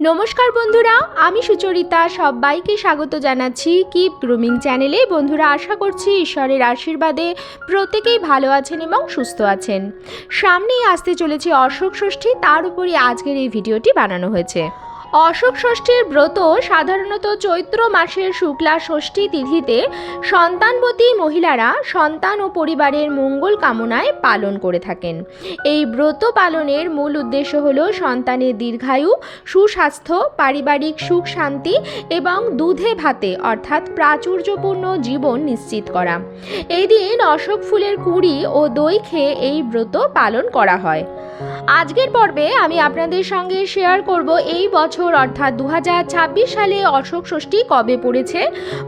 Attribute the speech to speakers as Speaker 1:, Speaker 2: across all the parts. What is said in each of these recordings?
Speaker 1: নমস্কার বন্ধুরা, আমি সুচরিতা সবাইকে স্বাগত জানাচ্ছি কিপ গ্রুমিং চ্যানেলে। বন্ধুরা, আশা করছি ঈশ্বরের আশীর্বাদে প্রত্যেকেই ভালো আছেন এবং সুস্থ আছেন। সামনেই আসতে চলেছে অশোক ষষ্ঠী, তার উপরই আজকের এই ভিডিওটি বানানো হয়েছে। অশোক ষষ্ঠীর ব্রত সাধারণত চৈত্র মাসের শুক্লা ষষ্ঠী তিথিতে সন্তানবতী মহিলারা সন্তান ও পরিবারের মঙ্গল কামনায় পালন করে থাকেন। এই ব্রত পালনের মূল উদ্দেশ্য হল সন্তানের দীর্ঘায়ু, সুস্বাস্থ্য, পারিবারিক সুখ শান্তি এবং দুধে ভাতে অর্থাৎ প্রাচুর্যপূর্ণ জীবন নিশ্চিত করা। এই দিন অশোক ফুলের কুঁড়ি ও দই খেয়ে এই ব্রত পালন করা হয়। আজকের পর্বে আমি আপনাদের সঙ্গে শেয়ার করব এই বছর অর্থাৎ 2026 সালে অশোক ষষ্ঠী কবে পড়েছে,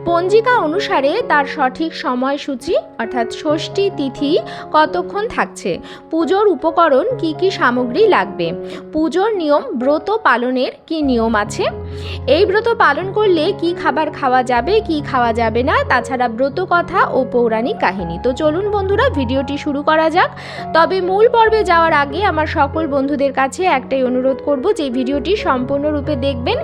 Speaker 1: পঞ্জিকা অনুসারে তার সঠিক সময়সূচি অর্থাৎ ষষ্ঠী তিথি কতক্ষণ থাকছে, পুজোর উপকরণ কি কি সামগ্রী লাগবে, পুজোর নিয়ম, ব্রত পালনের কি নিয়ম আছে, এই ব্রত পালন করলে কি খাবার খাওয়া যাবে কি খাওয়া যাবে না, তাছাড়া ব্রত কথা ও পৌরাণিক কাহিনী। তো চলুন বন্ধুরা, ভিডিওটি শুরু করা যাক। তবে মূল পর্বে যাওয়ার আগে আমার সকল বন্ধুদের কাছে একটাই অনুরোধ করব যে ভিডিওটি সম্পূর্ণরূপে দেখবেন।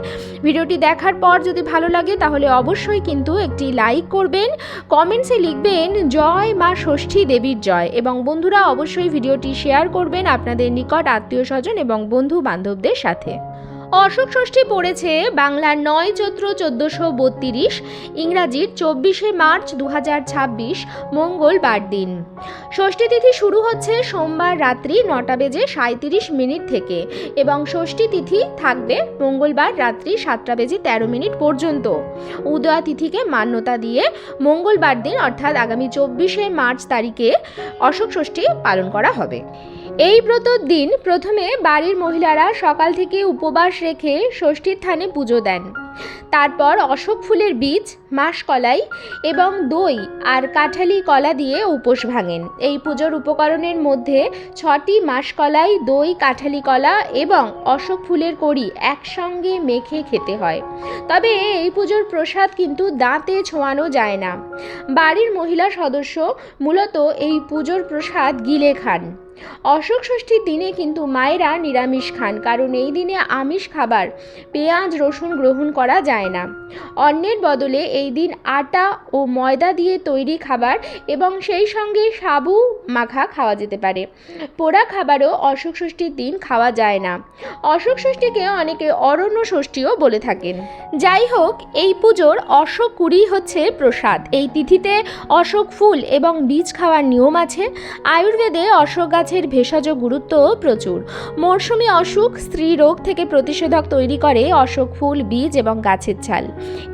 Speaker 1: ভিডিওটি দেখার পর যদি ভালো লাগে তাহলে অবশ্যই কিন্তু একটি লাইক করবেন, কমেন্টসে লিখবেন জয় মা ষষ্ঠী দেবীর জয়, এবং বন্ধুরা অবশ্যই ভিডিওটি শেয়ার করবেন আপনাদের নিকট আত্মীয় স্বজন এবং বন্ধু বান্ধবদের সাথে। অশোক ষষ্ঠী পড়েছে বাংলার 9 চৈত্র 1432, ইংরাজির 24শে মার্চ 2026 মঙ্গলবার দিন। ষষ্ঠী তিথি শুরু হচ্ছে সোমবার রাত্রি 9:37 থেকে এবং ষষ্ঠী তিথি থাকবে মঙ্গলবার রাত্রি 7:13 পর্যন্ত। উদয়া তিথিকে মান্যতা দিয়ে মঙ্গলবার দিন অর্থাৎ আগামী 24শে মার্চ তারিখে অশোক ষষ্ঠী পালন করা হবে। এই ব্রতর দিন প্রথমে বাড়ির মহিলারা সকাল থেকে উপবাস রেখে ষষ্ঠীর থানে পুজো দেন। তারপর অশোক ফুলের বীজ, মাসকলাই এবং দই আর কাঁঠালি কলা দিয়ে উপোস ভাঙেন। এই পুজোর উপকরণের মধ্যে 6টি মাসকলাই, দই, কাঁঠালি কলা এবং অশোক ফুলের কড়ি একসঙ্গে মেখে খেতে হয়। তবে এই পুজোর প্রসাদ কিন্তু দাঁতে ছোঁয়ানো যায় না। বাড়ির মহিলা সদস্য মূলত এই পুজোর প্রসাদ গিলে খান। অশোক ষষ্ঠীর দিনে কিন্তু মায়েরা নিরামিষ খান, কারণ এই দিনে আমিষ খাবার, পেঁয়াজ রসুন গ্রহণ করা যায় না। অন্নের বদলে এই দিন আটা ও ময়দা দিয়ে তৈরি খাবার এবং সেই সঙ্গে সাবু মাখা খাওয়া যেতে পারে। পোড়া খাবারও অশোক ষষ্ঠীর দিন খাওয়া যায় না। অশোক ষষ্ঠীকে অনেকে অরণ্য ষষ্ঠীও বলে থাকেন। যাই হোক, এই পুজোর অশোক কুড়ি হচ্ছে প্রসাদ। এই তিথিতে অশোক ফুল এবং বীজ খাওয়ার নিয়ম আছে। আয়ুর্বেদে অশোক গাছের ভেষজ গুরুত্ব প্রচুর। মরশুমি অসুখ, স্ত্রী রোগ থেকে প্রতিষেধক তৈরি করে অশোক ফুল, বীজ এবং গাছের ছাল।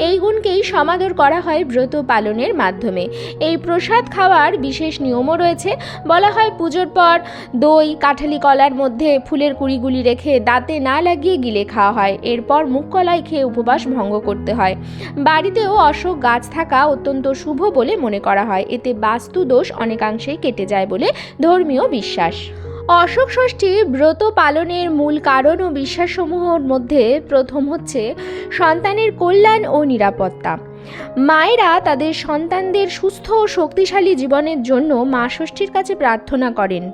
Speaker 1: এই গুণকেই সমাদর করা হয় ব্রত পালনের মাধ্যমে। এই প্রসাদ খাওয়ার বিশেষ নিয়মও রয়েছে। বলা হয় পুজোর পর দই, কাঁঠালি কলার মধ্যে ফুলের কুড়িগুলি রেখে দাঁতে না লাগিয়ে গিলে খাওয়া হয়। এরপর মুখ কলাই খেয়ে উপবাস ভঙ্গ করতে হয়। বাড়িতেও অশোক গাছ থাকা অত্যন্ত শুভ বলে মনে করা হয়। এতে বাস্তু দোষ অনেকাংশেই কেটে যায় বলে ধর্মীয় বিশ্বাস। অশোক ষষ্ঠী ব্রত পালনের মূল কারণ ও বিশ্বাসসমূহের মধ্যে প্রথম হচ্ছে সন্তানের কল্যাণ ও নিরাপত্তা। মায়েরা তাদের সন্তানদের সুস্থ ও শক্তিশালী জীবনের জন্য মা ষষ্ঠীর কাছে প্রার্থনা করেন।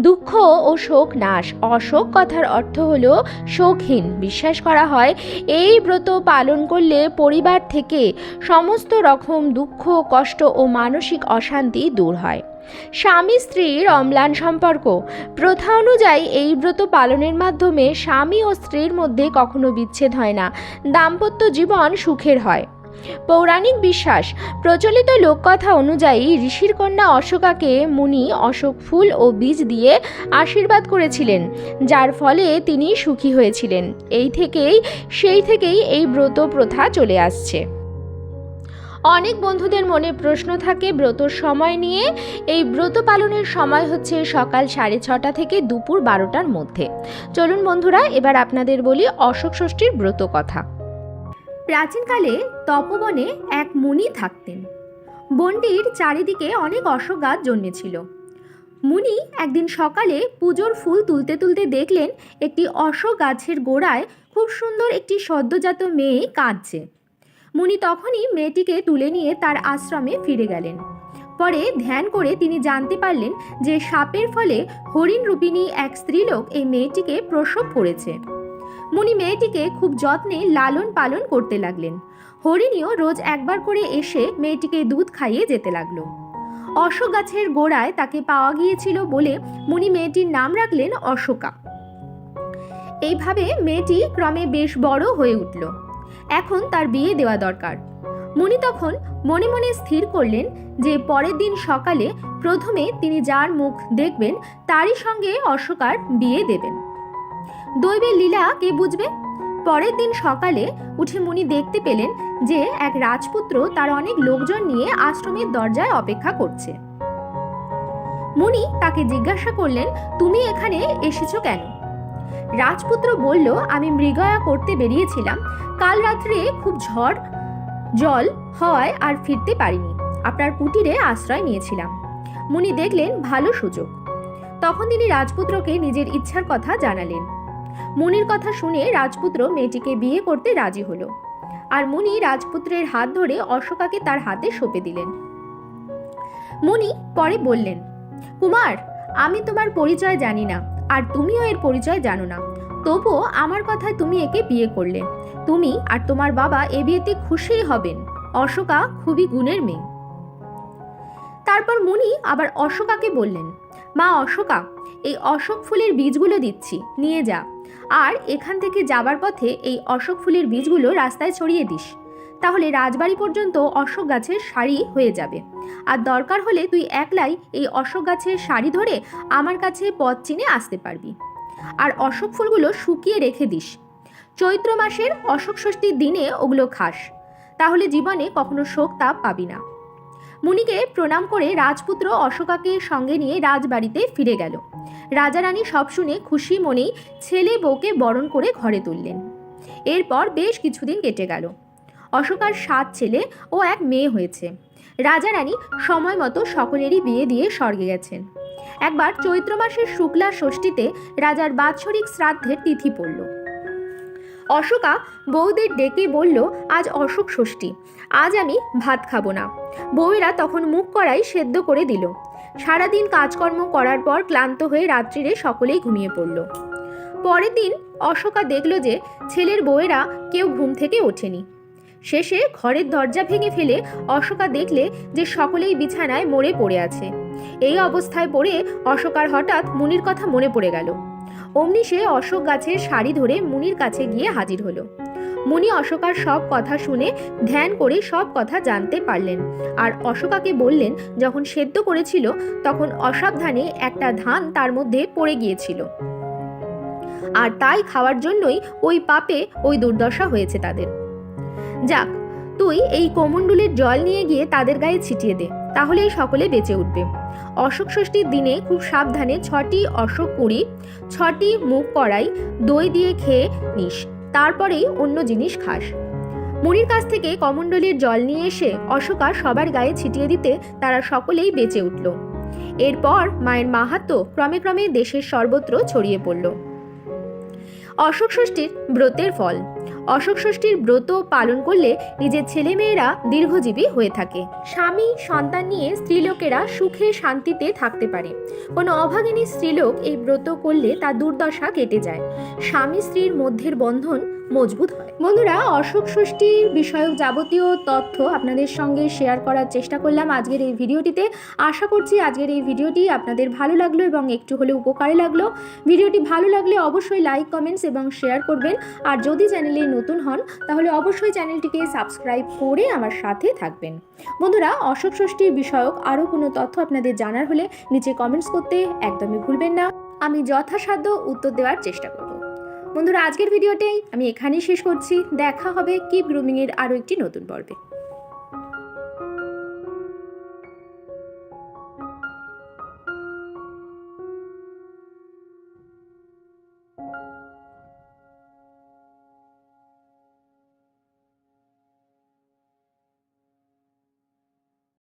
Speaker 1: দুঃখ ও শোক নাশ। অশোক কথার অর্থ হল শোকহীন। বিশ্বাস করা হয় এই ব্রত পালন করলে পরিবার থেকে সমস্ত রকম দুঃখ, কষ্ট ও মানসিক অশান্তি দূর হয়। স্বামী স্ত্রীর অম্লান সম্পর্ক। প্রথা অনুযায়ী এই ব্রত পালনের মাধ্যমে স্বামী ও স্ত্রীর মধ্যে কখনো বিচ্ছেদ হয় না, দাম্পত্য জীবন সুখের হয়। পৌরাণিক বিশ্বাস। প্রচলিত লোককথা অনুযায়ী ঋষির কন্যা অশোকাকে মুনি অশোক ফুল ও বীজ দিয়ে আশীর্বাদ করেছিলেন, যার ফলে তিনি সুখী হয়েছিলেন। সেই থেকেই এই ব্রত প্রথা চলে আসছে। অনেক বন্ধুদের মনে প্রশ্ন থাকে ব্রতর সময় নিয়ে। এই ব্রত পালনের সময় হচ্ছে সকাল 6:30 থেকে দুপুর 12টার মধ্যে। চলুন বন্ধুরা, এবার আপনাদের বলি অশোক ষষ্ঠীর ব্রত কথা। প্রাচীনকালে তপবনে এক মুনি থাকতেন। বনটির চারিদিকে অনেক অশোক গাছ জন্মেছিল। মুনি একদিন সকালে পুজোর ফুল তুলতে তুলতে দেখলেন একটি অশোক গাছের গোড়ায় খুব সুন্দর একটি সদ্যজাত মেয়ে কাঁদছে। মুনি তখনই মেয়েটিকে তুলে নিয়ে তার আশ্রমে ফিরে গেলেন। পরে ধ্যান করে তিনি জানতে পারলেন যে সাপের ফলে হরিণ রূপিণী এক স্ত্রীলোক এই মেয়েটিকে প্রসব করেছে। মুনি মেয়েটিকে খুব যত্নে লালন পালন করতে লাগলেন। হরিণীও রোজ একবার করে এসে মেয়েটিকে দুধ খাইয়ে যেতে লাগলো। অশোক গাছের গোড়ায় তাকে পাওয়া গিয়েছিল বলে মুনি মেয়েটির নাম রাখলেন অশোকা। এইভাবে মেয়েটি ক্রমে বেশ বড় হয়ে উঠল। এখন তার বিয়ে দেওয়া দরকার। মুনি তখন মনে মনে স্থির করলেন যে পরের দিন সকালে প্রথমে তিনি যার মুখ দেখবেন তারই সঙ্গে অশোকার বিয়ে দেবেন। দৈবের লীলা কে বুঝবে? পরের দিন সকালে উঠে মুনি দেখতে পেলেন যে এক রাজপুত্র তার অনেক লোকজন নিয়ে আশ্রমের দরজায় অপেক্ষা করছে। মুনি তাকে জিজ্ঞাসা করলেন, তুমি এখানে এসেছো কেন? রাজপুত্র বলল, আমি মৃগয়া করতে বেরিয়েছিলাম। কাল রাত্রে খুব ঝড় জল হওয়ায় আর ফিরতে পারিনি। আপনার কুটিরে আশ্রয় নিয়েছিলাম। মুনি দেখলেন ভালো সুযোগ। তখন তিনি রাজপুত্রকে নিজের ইচ্ছার কথা জানালেন। মুনির কথা শুনে রাজপুত্র মেয়েটিকে বিয়ে করতে রাজি হলো। আর মুনি রাজপুত্রের হাত ধরে অশোকাকে তার হাতে সঁপে দিলেন। মুনি পরে বললেন, কুমার, আমি তোমার পরিচয় জানি না, আর তুমিও এর পরিচয় জানো না, তবুও আমার কথায় তুমি একে বিয়ে করলে। তুমি আর তোমার বাবা এ বিয়েতে খুশিই হবেন। অশোকা খুবই গুণের মেয়ে। তারপর মুনি আবার অশোকাকে বললেন, মা অশোকা, এই অশোক ফুলের বীজগুলো দিচ্ছি, নিয়ে যা। আর এখান থেকে যাবার পথে এই অশোক ফুলের বীজগুলো রাস্তায় ছড়িয়ে দিস। তাহলে রাজবাড়ি পর্যন্ত অশোক গাছের সারি হয়ে যাবে। আর দরকার হলে তুই একলাই এই অশোক গাছের সারি ধরে আমার কাছে পথ চিনে আসতে পারবি। আর অশোক ফুলগুলো শুকিয়ে রেখে দিস। চৈত্র মাসের অশোক ষষ্ঠীর দিনে ওগুলো খাস, তাহলে জীবনে কখনো শোক তাপ পাবি না। মুনিকে প্রণাম করে রাজপুত্র অশোকাকে সঙ্গে নিয়ে রাজবাড়িতে ফিরে গেল। রাজা রানী সব শুনে খুশি মনেই ছেলে বউকে বরণ করে ঘরে তুললেন। এরপর বেশ কিছুদিন কেটে গেল। অশোকার 7 ছেলে ও 1 মেয়ে হয়েছে। রাজা রানী সময় মতো সকলেরই বিয়ে দিয়ে স্বর্গে গেছেন। একবার চৈত্র মাসের শুক্লা ষষ্ঠীতে রাজার বাৎসরিক শ্রাদ্ধের তিথি পড়ল। অশোকা বউদের ডেকে বলল, আজ অশোক ষষ্ঠী, আজ আমি ভাত খাবো না। বউয়েরা তখন মুখ কড়াই সেদ্ধ করে দিল। সারাদিন কাজকর্ম করার পর ক্লান্ত হয়ে রাত্রিরে সকলেই ঘুমিয়ে পড়ল। পরের দিন অশোকা দেখল যে ছেলের বউয়েরা কেউ ঘুম থেকে ওঠেনি। শেষে ঘরের দরজা ভেঙে ফেলে অশোকা দেখলে যে সকলেই বিছানায় মরে পড়ে আছে। এই অবস্থায় পড়ে অশোকার হঠাৎ মুনির কথা মনে পড়ে গেল। অমনি সে অশোক গাছের সারি ধরে মুনির কাছে গিয়ে হাজির হলো। মুনি অশোকার সব কথা শুনে ধ্যান করে সব কথা জানতে পারলেন। আর অশোকাকে বললেন, যখন সেদ্ধ করেছিল তখন অসাবধানে একটা ধান তার মধ্যে পড়ে গিয়েছিল, আর তাই খাওয়ার জন্যই ওই পাপে ওই দুর্দশা হয়েছে তাদের। যাক, তুই এই কোমণ্ডুলের জল নিয়ে গিয়ে তাদের গায়ে ছিটিয়ে দে, তাহলেই সকলে বেঁচে উঠবে। অশোক ষষ্ঠীর দিনে খুব সাবধানে 6টি অশোক কুড়ি, 6টি মুগ কড়াই দই দিয়ে খেয়ে নিস, তারপরেই অন্য জিনিস খাস। মুনির কাছ থেকে কমণ্ডলের জল নিয়ে এসে অশোকা সবার গায়ে ছিটিয়ে দিতে তারা সকলেই বেঁচে উঠল। এরপর মায়ের মাহাত্ম্য ক্রমে ক্রমে দেশের সর্বত্র ছড়িয়ে পড়ল। অশোক ষষ্ঠীর ব্রতের ফল। অশোক ষষ্ঠীর ব্রত পালন করলে নিজের ছেলেমেয়েরা দীর্ঘজীবী হয়ে থাকে। স্বামী সন্তান নিয়ে স্ত্রীলোকেরা সুখে শান্তিতে থাকতে পারে। কোনো অভাগিনী স্ত্রীলোক এই ব্রত করলে তার দুর্দশা কেটে যায়। স্বামী স্ত্রীর মধ্যের বন্ধন মজবুত হয়। বন্ধুরা, অশোক ষষ্ঠীর বিষয়ক যাবতীয় তথ্য আপনাদের সঙ্গে শেয়ার করার চেষ্টা করলাম আজকের এই ভিডিওটিতে। আশা করছি আজকের এই ভিডিওটি আপনাদের ভালো লাগলো এবং একটু হলেও উপকারে লাগলো। ভিডিওটি ভালো লাগলে অবশ্যই লাইক, কমেন্টস এবং শেয়ার করবেন। আর যদি চ্যানেলে নতুন হন তাহলে অবশ্যই চ্যানেলটিকে সাবস্ক্রাইব করে আমার সাথে থাকবেন। বন্ধুরা, অশোক ষষ্ঠীর বিষয়ক আরও কোনো তথ্য আপনাদের জানার হলে নিচে কমেন্টস করতে একদমই ভুলবেন না। আমি যথাসাধ্য উত্তর দেওয়ার চেষ্টা করব। বন্ধুরা, আজকের ভিডিওটাই আমি এখানেই শেষ করছি। দেখা হবে কিপ গ্রুমিংয়ের আরও একটি নতুন পর্বে।